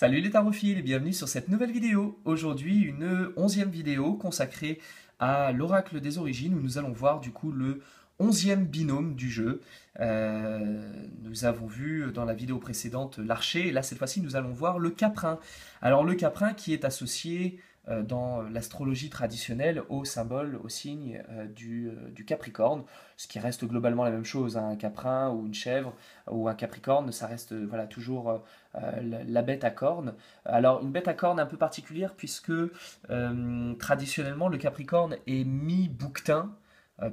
Salut les tarophiles et bienvenue sur cette nouvelle vidéo. Aujourd'hui, une 11e vidéo consacrée à l'oracle des origines où nous allons voir du coup le 11e binôme du jeu. Nous avons vu dans la vidéo précédente l'archer et là cette fois-ci nous allons voir le caprin. Alors le caprin qui est associé dans l'astrologie traditionnelle au symbole, au signe du Capricorne, ce qui reste globalement la même chose, hein. Un caprin ou une chèvre ou un capricorne, ça reste voilà, toujours la bête à cornes. Alors une bête à cornes un peu particulière puisque traditionnellement le capricorne est mi-bouquetin,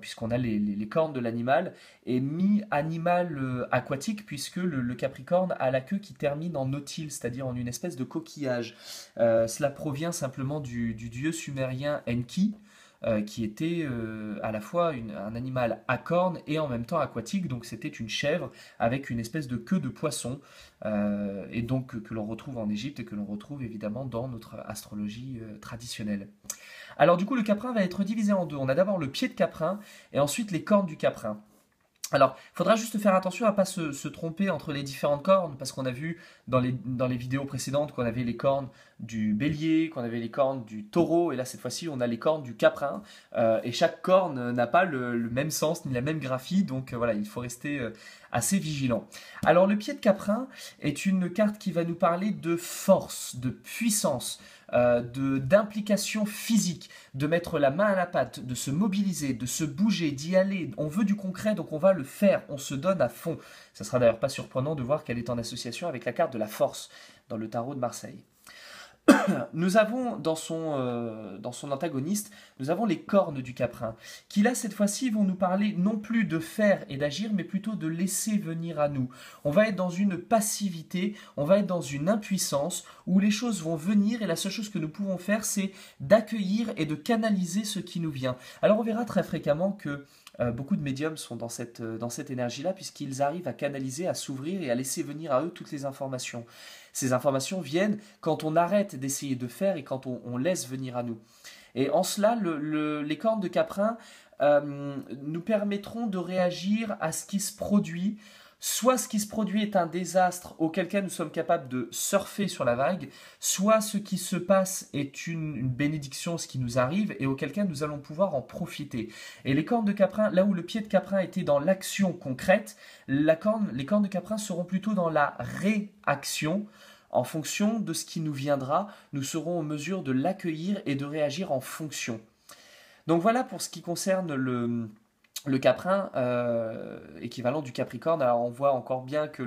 puisqu'on a les cornes de l'animal, et mi-animal aquatique, puisque le capricorne a la queue qui termine en nautile, c'est-à-dire en une espèce de coquillage. Cela provient simplement du dieu sumérien Enki, qui était à la fois un animal à cornes et en même temps aquatique, donc c'était une chèvre avec une espèce de queue de poisson, et donc que l'on retrouve en Égypte et que l'on retrouve évidemment dans notre astrologie traditionnelle. Alors du coup le caprin va être divisé en deux. On a d'abord le pied de caprin et ensuite les cornes du caprin. Alors, il faudra juste faire attention à ne pas se tromper entre les différentes cornes, parce qu'on a vu dans les vidéos précédentes qu'on avait les cornes du bélier, qu'on avait les cornes du taureau, et là cette fois-ci on a les cornes du caprin, et chaque corne n'a pas le même sens ni la même graphie, donc voilà, il faut rester assez vigilant. Alors le pied de caprin est une carte qui va nous parler de force, de puissance, d'implication physique, de mettre la main à la pâte, de se mobiliser, de se bouger, d'y aller. On veut du concret, donc on va le faire, on se donne à fond. Ça sera d'ailleurs pas surprenant de voir qu'elle est en association avec la carte de la force dans le tarot de Marseille. Nous avons dans son antagoniste, nous avons les cornes du caprin, qui là cette fois-ci vont nous parler non plus de faire et d'agir, mais plutôt de laisser venir à nous. On va être dans une passivité, on va être dans une impuissance, où les choses vont venir et la seule chose que nous pouvons faire, c'est d'accueillir et de canaliser ce qui nous vient. Alors on verra très fréquemment que beaucoup de médiums sont dans cette énergie-là, puisqu'ils arrivent à canaliser, à s'ouvrir et à laisser venir à eux toutes les informations. Ces informations viennent quand on arrête d'essayer de faire et quand on laisse venir à nous. Et en cela, les cornes de caprin nous permettront de réagir à ce qui se produit. Soit ce qui se produit est un désastre auquel cas nous sommes capables de surfer sur la vague, soit ce qui se passe est une bénédiction, ce qui nous arrive, et auquel cas nous allons pouvoir en profiter. Et les cornes de caprin, là où le pied de caprin était dans l'action concrète, les cornes de caprin seront plutôt dans la réaction. En fonction de ce qui nous viendra, nous serons en mesure de l'accueillir et de réagir en fonction. Donc voilà pour ce qui concerne le caprin, équivalent du capricorne. Alors on voit encore bien que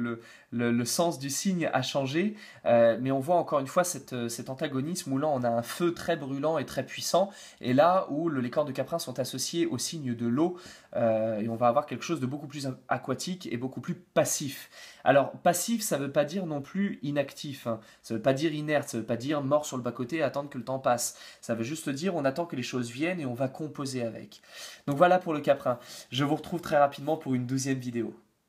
le sens du signe a changé, mais on voit encore une fois cet antagonisme où là on a un feu très brûlant et très puissant, et là où les cornes de caprin sont associées au signe de l'eau, et on va avoir quelque chose de beaucoup plus aquatique et beaucoup plus passif. Alors passif, ça ne veut pas dire non plus inactif, hein. Ça ne veut pas dire inerte, ça ne veut pas dire mort sur le bas-côté et attendre que le temps passe. Ça veut juste dire on attend que les choses viennent et on va composer avec. Donc voilà pour le caprin. Je vous retrouve très rapidement pour une 12e vidéo.